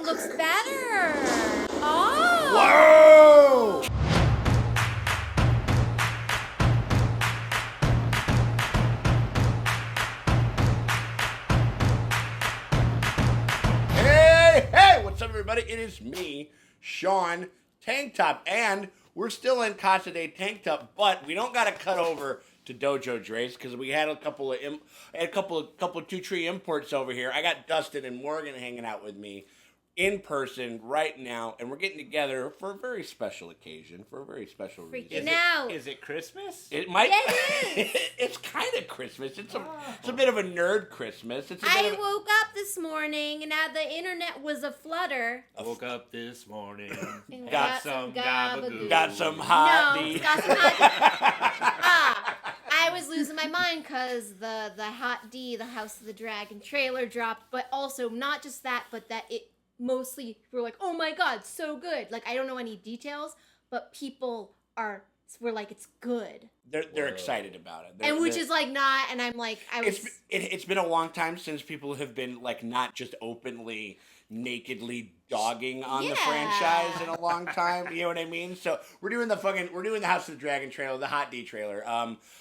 looks better. Oh. Whoa! Hey, what's up, everybody? It is me, Sean, Tank Top, and we're still in Casa de Tank Top, but we don't got to cut over to Dojo Dre's because we had a couple of two tree imports over here. I got Dustin and Morgan hanging out with me in person right now, and we're getting together for a very special occasion, for a very special reason. Is it Christmas? It might. Yeah, it is. It's kind of Christmas. It's a bit of a nerd Christmas. I woke up this morning and now the internet was a flutter. I woke up this morning. And Got some gabagool. Got some hot. No, got some hot. I was losing my mind because the Hot D, the House of the Dragon trailer dropped, but also not just that, but that it mostly were like, oh my god, so good. Like, I don't know any details, but people were like, it's good. They're excited about it. And which is like not, and I'm like, It's been a long time since people have been like not just openly, nakedly dogging on the franchise in a long time. You know what I mean? So we're doing the House of the Dragon trailer, the Hot D trailer.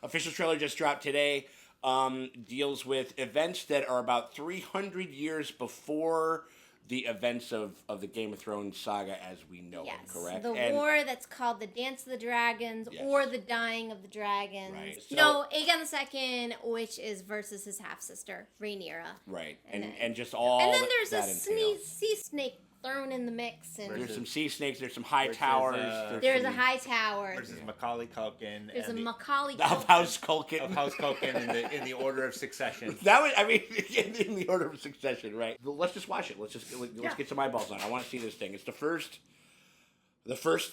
Official trailer just dropped today. Deals with events that are about 300 years before the events of the Game of Thrones saga as we know it, correct? The war that's called the Dance of the Dragons or the Dying of the Dragons. Right. So, no, Aegon II, which is versus his half-sister, Rhaenyra. Right. And just all and then there's that a entails. sea snake thrown in the mix. And There's some sea snakes, there's some high towers. there's a high tower. Versus Macaulay Culkin. There's a and Macaulay Of House Culkin. Of House Culkin in the order of succession. That was, I mean, in the order of succession, right? But let's just watch it. Let's get some eyeballs on it. I want to see this thing. It's the first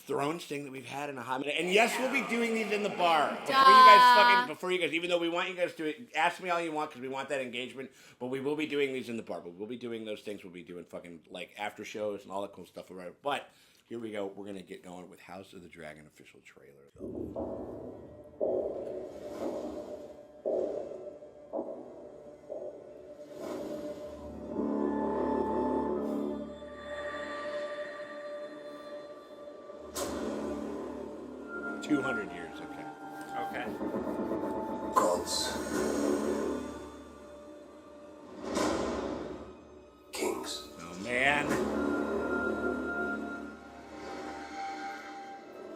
Thrones thing that we've had in a hot minute. And yes, we'll be doing these in the bar. Before you guys, even though we want you guys to ask me all you want because we want that engagement, but we will be doing these in the bar. But we'll be doing those things. We'll be doing fucking like after shows and all that cool stuff around it. But here we go. We're going to get going with House of the Dragon official trailer. 200 years, okay. Okay. Gods. Kings. Oh, man.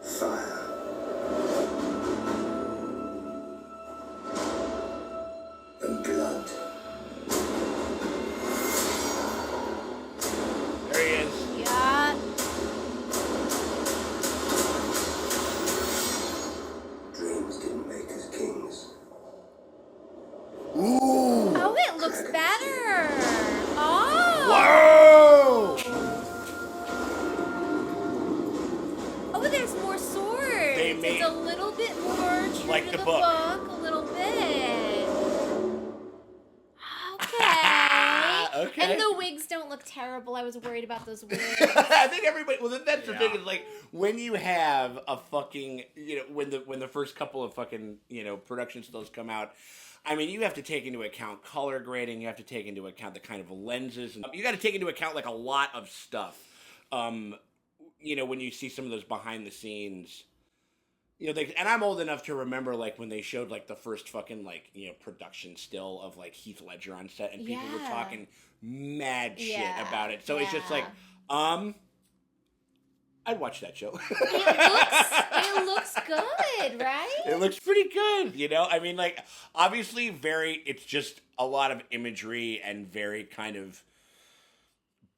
Fire. And blood. There he is. Yeah. Dreams didn't make us kings. Ooh. Oh, it looks better. Oh. Whoa! Oh, there's more swords. It's a little bit more true like to the the book. a little bit. Okay. Okay. And the wigs don't look terrible. I was worried about those wigs. I think everybody. Well, that's the thing is like when you have a fucking when the first couple of fucking production stills come out. I mean, you have to take into account color grading. You have to take into account the kind of lenses, and you got to take into account like a lot of stuff. When you see some of those behind the scenes. And I'm old enough to remember, like, when they showed, like, the first fucking, like, production still of, like, Heath Ledger on set, and people were talking mad shit about it. So it's just like, I'd watch that show. It looks good, right? It looks pretty good, I mean, like, obviously it's just a lot of imagery and very kind of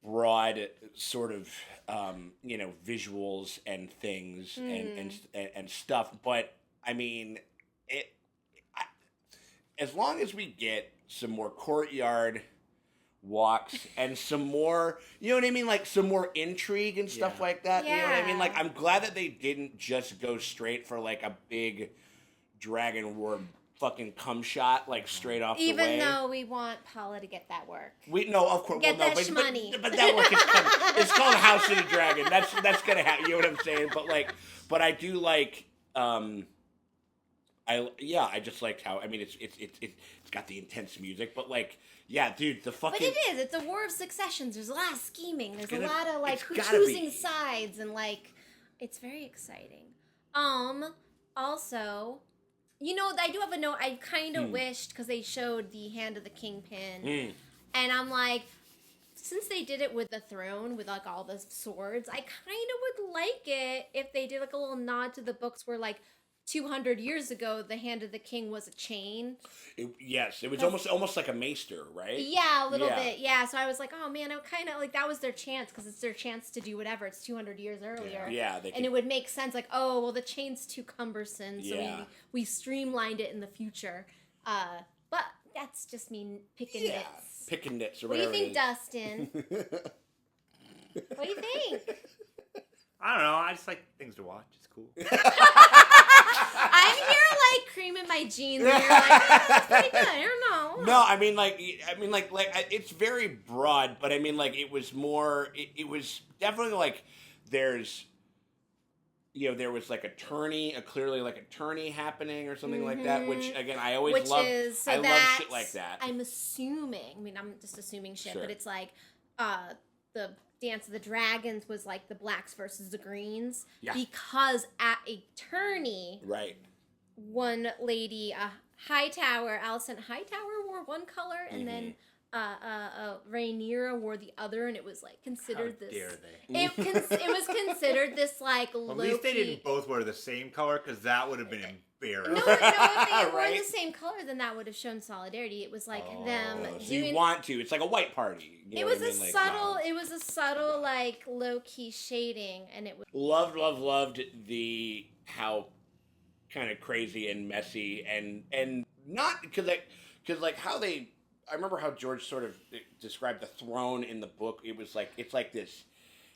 broad sort of visuals and things and stuff, but I mean as long as we get some more courtyard walks and some more like some more intrigue and stuff like that, you know what I mean, like I'm glad that they didn't just go straight for like a big dragon war fucking cum shot like straight off the way. Even though we want Paula to get that work. No, of course. Get that but shmoney. But that work is coming. It's called House of the Dragon. That's gonna happen. You know what I'm saying? But I do like. I just liked how. I mean, it's got the intense music, but like Yeah, dude, the But fucking... it is. It's a war of successions. There's a lot of scheming. There's a gonna- lot of like it's gotta choosing be. sides and like it's very exciting. Also, you know, I do have a note. I kind of wished because they showed the hand of the kingpin, and I'm like, since they did it with the throne with like all the swords, I kind of would like it if they did like a little nod to the books where like 200 years ago the hand of the king was a chain. Yes, it was almost like a maester, right? Yeah, a little Yeah. bit. Yeah, so I was like, oh man, I kind of like that was their chance because it's their chance to do whatever. It's 200 years earlier. Yeah, and it would make sense. Like, oh, well, the chain's too cumbersome, so Yeah. we streamlined it in the future. But that's just me picking nits. Picking nits or What do you whatever. think, Dustin? What do you think? I don't know. I just like things to watch. It's cool. I'm here like creaming my jeans, and you're like, oh, that's pretty good. I don't know. No, I mean, it's very broad, but I mean, like, it was more. It was definitely like there's, you know, there was like clearly like a tourney happening or something like that. Which again, I always love. I love shit like that. I'm assuming. I mean, I'm just assuming shit, Sure. but it's like the Dance of the Dragons was like the blacks versus the greens because at a tourney, Right. one lady, Allison Hightower wore one color, and then Rhaenyra wore the other, and it was like considered How this. dare they? It was considered this like Well, low at least they key. didn't both wear the same color, because that would have been embarrassing. No, if they had worn Right. the same color, then that would have shown solidarity. It was like them So doing. you want to? It's like a white party. You know It was what I a mean? Like, subtle. It was a subtle, like low key shading, and it was. Loved the how kind of crazy and messy and not because how they. I remember how George sort of described the throne in the book. It was like it's like this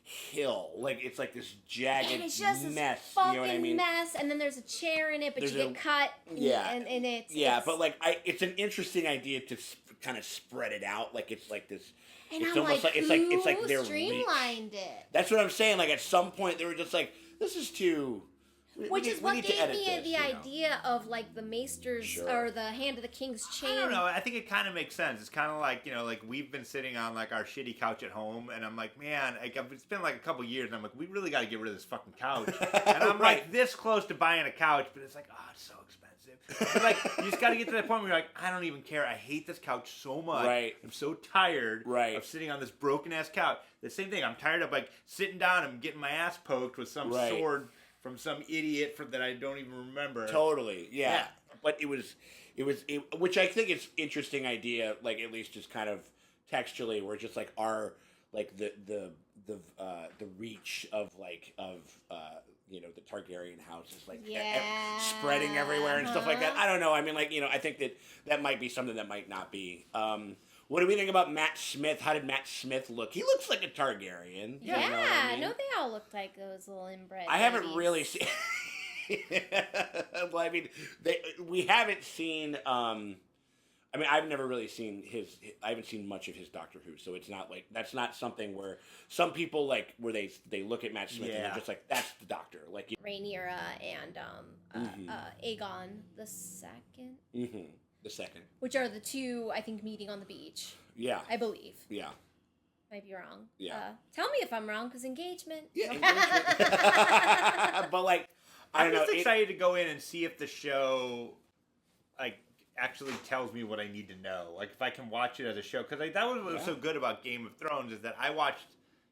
hill, like it's like this jagged And it's just mess. this fucking You know what I mean? mess, and then there's a chair in it, but There's you get cut. yeah. and it's But like it's an interesting idea to kind of spread it out, like it's like this. And it's I'm almost like, it's like who their streamlined reach. it? That's what I'm saying. Like at some point they were just like, this is too. Which is what need to gave edit me this, the you know? idea of like the Maesters Sure. or the Hand of the King's chain. I don't know. I think it kind of makes sense. It's kind of like, you know, like we've been sitting on like our shitty couch at home, and I'm like, man, like it's been like a couple years, and I'm like, we really got to get rid of this fucking couch. And I'm Right. like this close to buying a couch, but it's like, oh, it's so expensive. But like you just got to get to that point where you're like, I don't even care. I hate this couch so much. Right. I'm so tired Right. of sitting on this broken ass couch. The same thing. I'm tired of like sitting down and getting my ass poked with some Right. sword from some idiot that I don't even remember. Totally, yeah. Yeah. But it was, which I think is interesting idea. Like at least just kind of textually, where just like our like the reach of you know the Targaryen house is like spreading everywhere and stuff like that. I don't know. I mean, like you know, I think that might be something that might not be. What do we think about Matt Smith? How did Matt Smith look? He looks like a Targaryen. Yeah, you know what I mean? no, they all looked like those little inbred. I haven't babies. really seen. Well, I mean, we haven't seen. I mean, I've never really seen I haven't seen much of his Doctor Who, so it's not like that's not something where some people like where they look at Matt Smith and they're just like that's the Doctor, like Rhaenyra and Aegon the Second, the second. which are the two I think meeting on the beach. Yeah, I believe. yeah, Might be wrong. Yeah. Tell me if I'm wrong, because engagement. yeah. But like, I I'm don't know. just excited to go in and see if the show, like, actually tells me what I need to know. Like, if I can watch it as a show. Because like, that was what was so good about Game of Thrones is that I watched,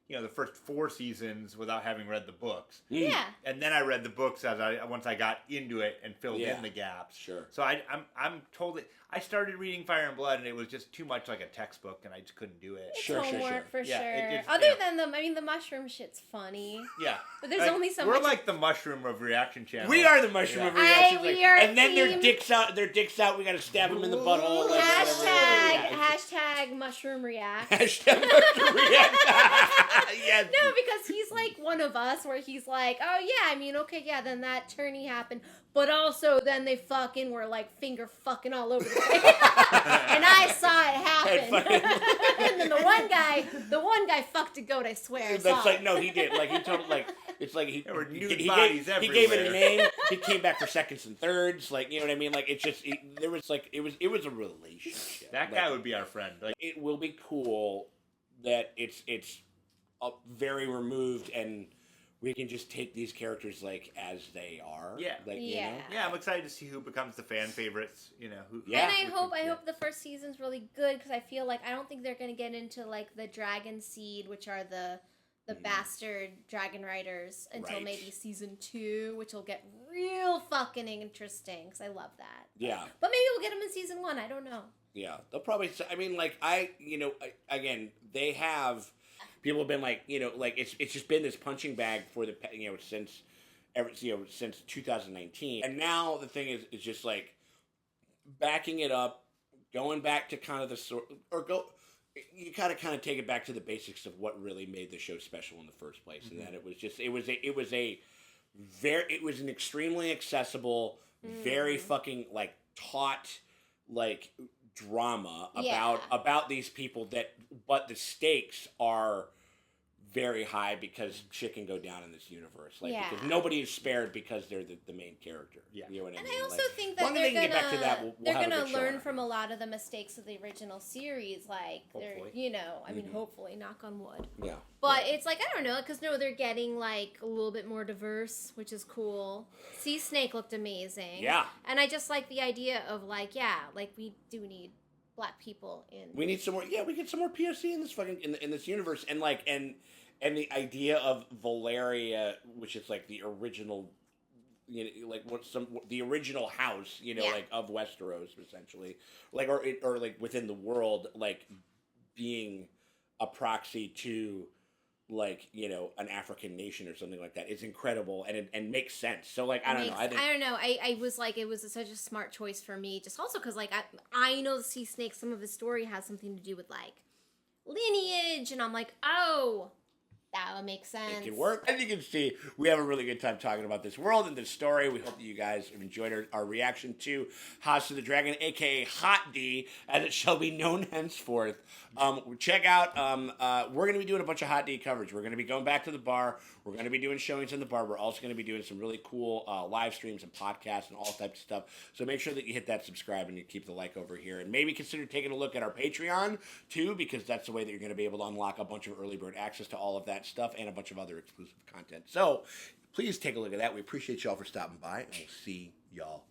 you know, the first 4 seasons without having read the books. Yeah. And then I read the books once I got into it and filled in the gaps. Sure. So I'm totally. I started reading Fire and Blood and it was just too much like a textbook and I just couldn't do it. It's Sure. homework for Yeah, sure. it is, Other yeah. than the mushroom shit's funny. Yeah. But there's Like, only so we're much. like the mushroom of reaction channel. We are the mushroom of we reaction. are And then their team- dicks out. We gotta stab them in the butthole. like, Hashtag mushroom react. Hashtag mushroom react. Yes. No, because he's like One of Us, where he's like, oh yeah, I mean, okay, yeah, then that tourney happened, but also then they fucking were like finger fucking all over the place, and I saw it happen. And then the one guy fucked a goat. I swear. That's like, no, he did. Like he told, like it's like he There were nude he bodies gave, he gave it a everywhere. name. He came back for seconds and thirds. Like, you know what I mean? Like, it's just there was like it was a relationship. That guy would be our friend. Like, It will be cool that it's very removed, and we can just take these characters like as they are. Yeah. Like, Yeah. You know? yeah, I'm excited to see who becomes the fan favorites. You know, who. Yeah. And I hope the first season's really good, because I feel like I don't think they're gonna get into like the Dragon Seed, which are the bastard dragon riders, until Right. maybe season 2, which will get real fucking interesting, because I love that. Yeah. But maybe we'll get them in season 1. I don't know. Yeah, they'll probably. I mean, like again, they have people have been like, like it's just been this punching bag for the since 2019, and now the thing is just like backing it up, going back to kind of the sort or go. You gotta kind of take it back to the basics of what really made the show special in the first place, and that it was an extremely accessible, very fucking like taut like drama about these people but the stakes are very high because shit can go down in this universe, because nobody is spared because they're the main character. Yeah. You know what I And mean? I also Like, think that long as they're they can get back to that, we'll they're have a gonna good show learn on it. from a lot of the mistakes of the original series. Like, they're, Hopefully. I mean, hopefully, knock on wood. Yeah. But it's like, I don't know, because they're getting like a little bit more diverse, which is cool. Sea Snake looked amazing. Yeah. And I just like the idea of like, we do need black people in. We need some more. Yeah, we get some more POC in this fucking in this universe, and like and the idea of Valeria, which is like the original, the original house, like of Westeros, essentially, like or like within the world, like being a proxy to like an African nation or something like that is incredible and makes sense. So like I don't know. I was like, it was such a smart choice for me, just also because like I know the Sea Snake, some of his story has something to do with like lineage, and I'm like, oh, that would make sense. It can work. As you can see, we have a really good time talking about this world and this story. We hope that you guys have enjoyed our reaction to House of the Dragon, a.k.a. Hot D, as it shall be known henceforth. Check out, we're going to be doing a bunch of Hot D coverage. We're going to be going back to the bar. We're going to be doing showings in the bar. We're also going to be doing some really cool live streams and podcasts and all types of stuff. So make sure that you hit that subscribe and you keep the like over here. And maybe consider taking a look at our Patreon, too, because that's the way that you're going to be able to unlock a bunch of early bird access to all of that stuff and a bunch of other exclusive content. So please take a look at that. We appreciate y'all for stopping by, and we'll see y'all